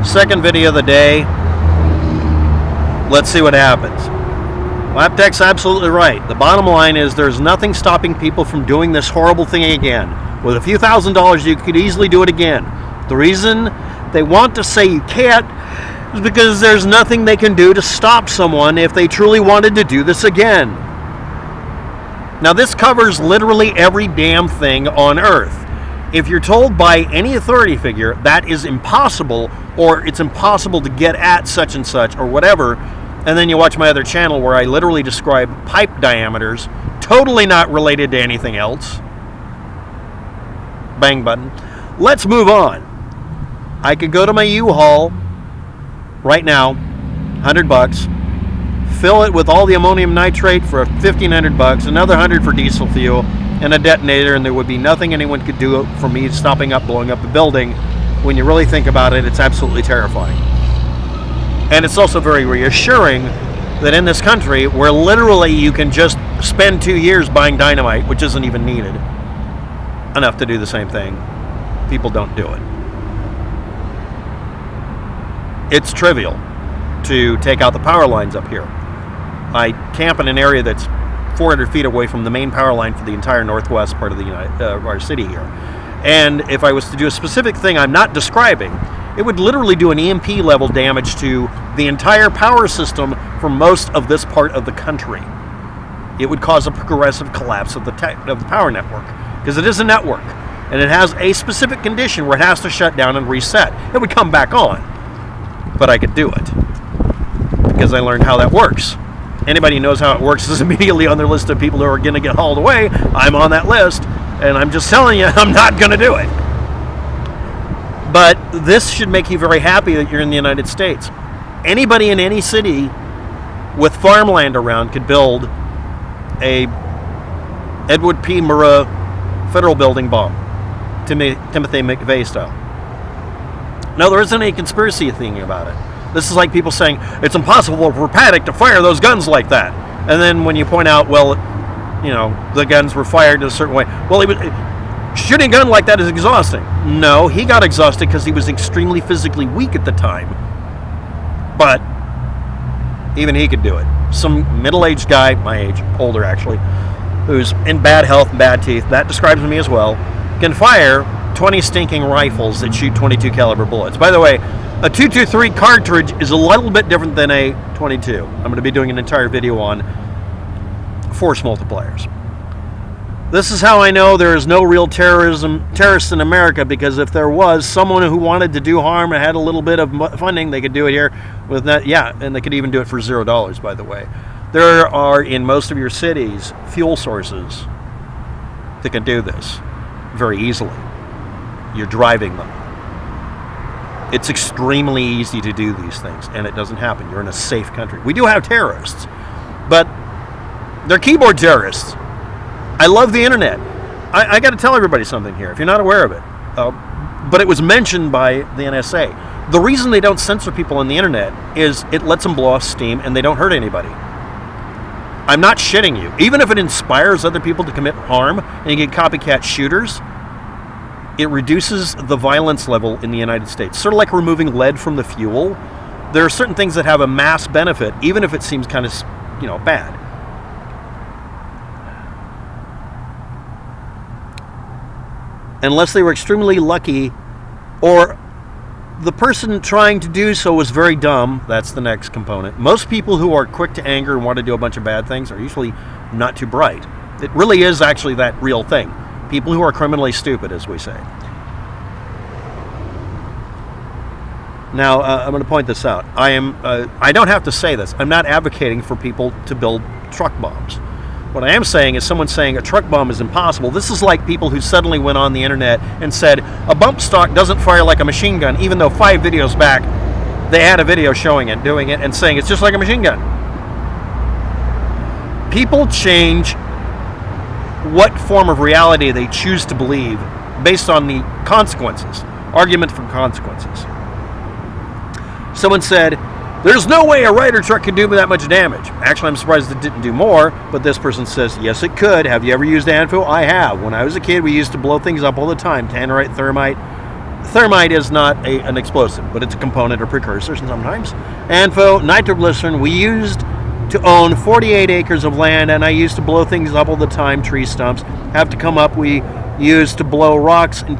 Second video of the day. Let's see what happens. Laptech's absolutely right. The bottom line is there's nothing stopping people from doing this horrible thing again. With a few $1,000s, you could easily do it again. The reason they want to say you can't is because there's nothing they can do to stop someone if they truly wanted to do this again. Now, this covers literally every damn thing on Earth. If you're told by any authority figure that is impossible, or it's impossible to get at such and such, or whatever, and then you watch my other channel where I literally describe pipe diameters, totally not related to anything else. Bang button. Let's move on. I could go to my U-Haul right now, $100, fill it with all the ammonium nitrate for $1,500, another $100 for diesel fuel, and a detonator, and there would be nothing anyone could do for me stopping up, blowing up a building. When you really think about it, it's absolutely terrifying. And it's also very reassuring that in this country, where literally you can just spend 2 years buying dynamite, which isn't even needed, enough to do the same thing, people don't do it. It's trivial to take out the power lines up here. I camp in an area that's 400 feet away from the main power line for the entire northwest part of our city here. And if I was to do a specific thing I'm not describing, it would literally do an EMP level damage to the entire power system for most of this part of the country. It would cause a progressive collapse of the power network, because it is a network, and it has a specific condition where it has to shut down and reset. It would come back on, but I could do it, because I learned how that works. Anybody who knows how it works is immediately on their list of people who are going to get hauled away. I'm on that list, and I'm just telling you, I'm not going to do it. But this should make you very happy that you're in the United States. Anybody in any city with farmland around could build a Edward P. Murrah federal building bomb, Timothy McVeigh style. Now, there isn't any conspiracy thing about it. This is like people saying, it's impossible for Paddock to fire those guns like that. And then when you point out, well, you know, the guns were fired in a certain way. Well, shooting a gun like that is exhausting. No, he got exhausted because he was extremely physically weak at the time. But even he could do it. Some middle-aged guy, my age, older actually, who's in bad health and bad teeth, that describes me as well, can fire 20 stinking rifles that shoot 22 caliber bullets. By the way, a 223 cartridge is a little bit different than a 22. I'm going to be doing an entire video on force multipliers. This is how I know there is no real terrorists in America, because if there was someone who wanted to do harm and had a little bit of funding, they could do it here with that. Yeah, and they could even do it for $0, by the way. There are, in most of your cities, fuel sources that can do this very easily. You're driving them. It's extremely easy to do these things, and it doesn't happen. You're in a safe country. We do have terrorists, but they're keyboard terrorists. I love the internet. I got to tell everybody something here, if you're not aware of it. But it was mentioned by the NSA. The reason they don't censor people on the internet is it lets them blow off steam, and they don't hurt anybody. I'm not shitting you. Even if it inspires other people to commit harm, and you get copycat shooters, it reduces the violence level in the United States. Sort of like removing lead from the fuel. There are certain things that have a mass benefit, even if it seems kind of, bad. Unless they were extremely lucky, or the person trying to do so was very dumb. That's the next component. Most people who are quick to anger and want to do a bunch of bad things are usually not too bright. It really is actually that real thing. People who are criminally stupid, as we say. Now, I'm going to point this out. I don't have to say this. I'm not advocating for people to build truck bombs. What I am saying is someone saying a truck bomb is impossible. This is like people who suddenly went on the internet and said a bump stock doesn't fire like a machine gun, even though 5 videos back they had a video showing it, doing it, and saying it's just like a machine gun. People change what form of reality they choose to believe based on the consequences. Argument for consequences. Someone said, there's no way a Ryder truck could do that much damage. Actually, I'm surprised it didn't do more, but this person says, yes, it could. Have you ever used ANFO? I have. When I was a kid, we used to blow things up all the time. Tannerite, thermite, Thermite is not an explosive, but it's a component or precursor sometimes. ANFO, nitroglycerin, we used to own 48 acres of land, and I used to blow things up all the time. Tree stumps have to come up. We used to blow rocks in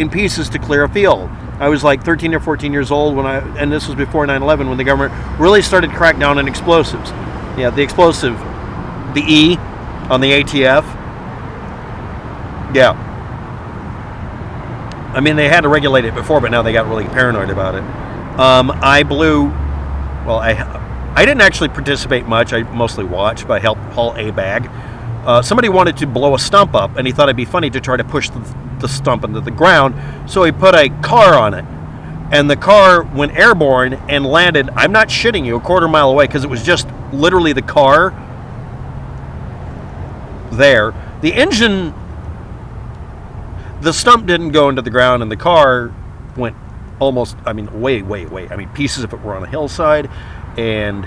pieces to clear a field. I was like 13 or 14 years old and this was before 9/11, when the government really started to crack down on explosives. Yeah, the explosive, the E on the ATF. Yeah. I mean, they had to regulate it before, but now they got really paranoid about it. I didn't actually participate much. I mostly watched, but I helped haul a bag. Somebody wanted to blow a stump up, and he thought it'd be funny to try to push the stump into the ground, so he put a car on it. And the car went airborne and landed, I'm not shitting you, a quarter mile away, because it was just literally the car there. The engine, the stump didn't go into the ground, and the car went almost, way. Pieces of it were on a hillside, and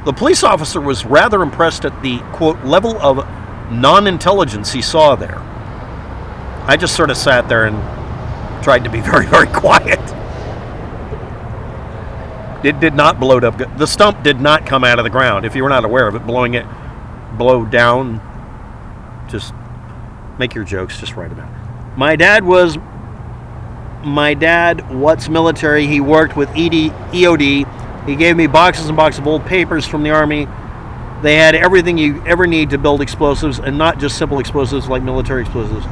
the police officer was rather impressed at the, quote, level of non-intelligence he saw there. I just sort of sat there and tried to be very, very quiet. It did not blow up. The stump did not come out of the ground. If you were not aware of it, blow down, just make your jokes, just write about it. My dad, what's military, he worked with EOD. He gave me boxes and boxes of old papers from the Army. They had everything you ever need to build explosives, and not just simple explosives like military explosives,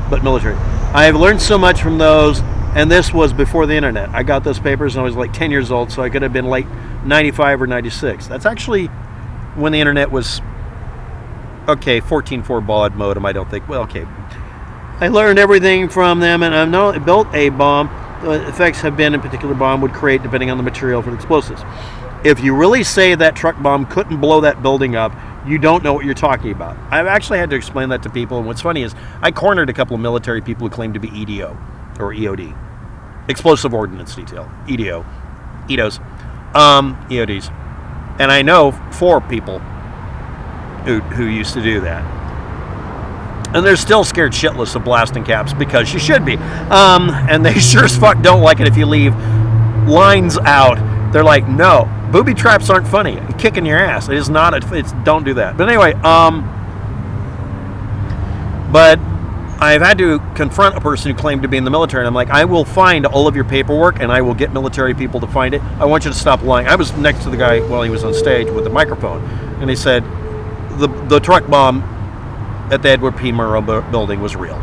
but military. I have learned so much from those, and this was before the internet. I got those papers when I was like 10 years old, so I could have been late 95 or 96. That's actually when the internet was, 14.4 baud modem, I don't think. Well, okay. I learned everything from them, and I've not built a bomb. The effects have been a particular bomb would create depending on the material for the explosives. If you really say that truck bomb couldn't blow that building up, you don't know what you're talking about. I've actually had to explain that to people, and what's funny is I cornered a couple of military people who claimed to be EDO or EOD, Explosive Ordnance Detail, EODs, and I know 4 people who used to do that. And they're still scared shitless of blasting caps, because you should be. And they sure as fuck don't like it if you leave lines out. They're like, no, booby traps aren't funny. I'm kicking your ass. It is not. Don't do that. But anyway, but I've had to confront a person who claimed to be in the military, and I'm like, I will find all of your paperwork, and I will get military people to find it. I want you to stop lying. I was next to the guy while he was on stage with a microphone, and he said the truck bomb at the Edward P. Murrow building was real.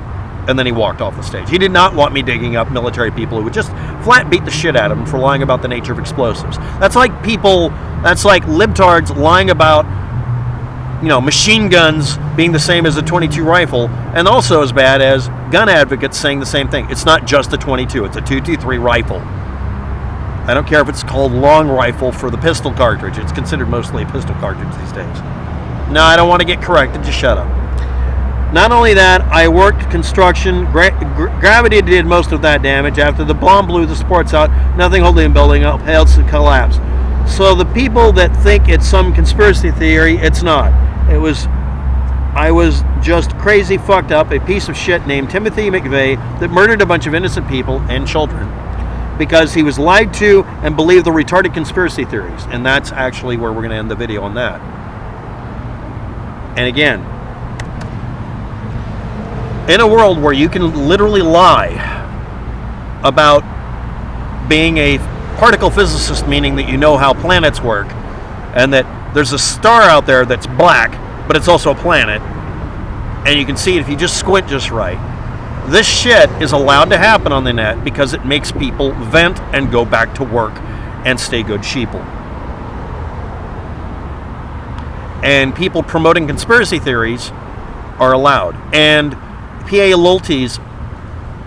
And then he walked off the stage. He did not want me digging up military people who would just flat beat the shit out of him for lying about the nature of explosives. That's like libtards lying about, machine guns being the same as a .22 rifle, and also as bad as gun advocates saying the same thing. It's not just a .22, it's a .223 rifle. I don't care if it's called long rifle for the pistol cartridge. It's considered mostly a pistol cartridge these days. No, I don't want to get corrected. Just shut up. Not only that, I worked construction. Gravity did most of that damage. After the bomb blew the supports out, nothing holding the building up held to collapse. So the people that think it's some conspiracy theory, it's not. I was just crazy fucked up, a piece of shit named Timothy McVeigh that murdered a bunch of innocent people and children because he was lied to and believed the retarded conspiracy theories. And that's actually where we're going to end the video on that. And again, in a world where you can literally lie about being a particle physicist, meaning that you know how planets work, and that there's a star out there that's black, but it's also a planet, and you can see it if you just squint just right. This shit is allowed to happen on the net because it makes people vent and go back to work and stay good sheeple. And people promoting conspiracy theories are allowed. And P.A. Lulte's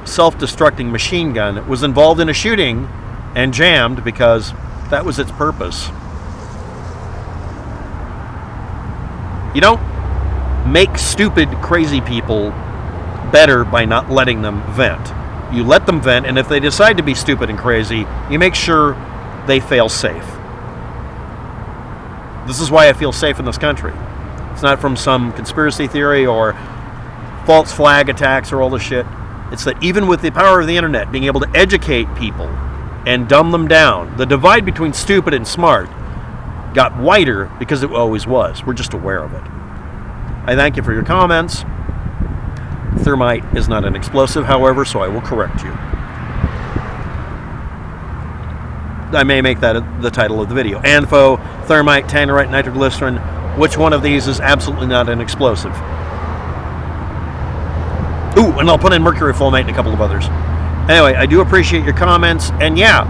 self-destructing machine gun was involved in a shooting and jammed because that was its purpose. You don't make stupid, crazy people better by not letting them vent. You let them vent, and if they decide to be stupid and crazy, you make sure they fail safe. This is why I feel safe in this country. It's not from some conspiracy theory or false flag attacks or all this shit. It's that even with the power of the internet, being able to educate people and dumb them down, the divide between stupid and smart got wider because it always was. We're just aware of it. I thank you for your comments. Thermite is not an explosive, however, so I will correct you. I may make that the title of the video. ANFO, thermite, tannerite, nitroglycerin. Which one of these is absolutely not an explosive? Ooh, and I'll put in mercury fulminate and a couple of others. Anyway, I do appreciate your comments. And yeah,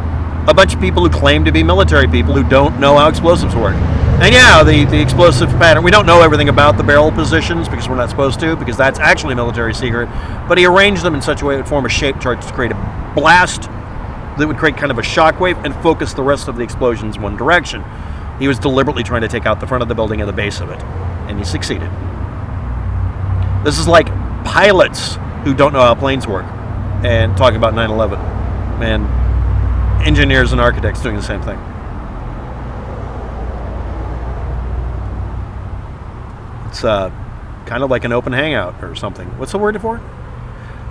a bunch of people who claim to be military people who don't know how explosives work. And yeah, the explosive pattern, we don't know everything about the barrel positions because we're not supposed to, because that's actually a military secret. But he arranged them in such a way it would form a shape chart to create a blast that would create kind of a shock wave and focus the rest of the explosions in one direction. He was deliberately trying to take out the front of the building and the base of it. And he succeeded. This is like pilots who don't know how planes work and talking about 9/11. And engineers and architects doing the same thing. It's kind of like an open hangout or something. What's the word for it?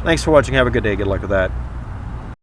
Thanks for watching. Have a good day. Good luck with that.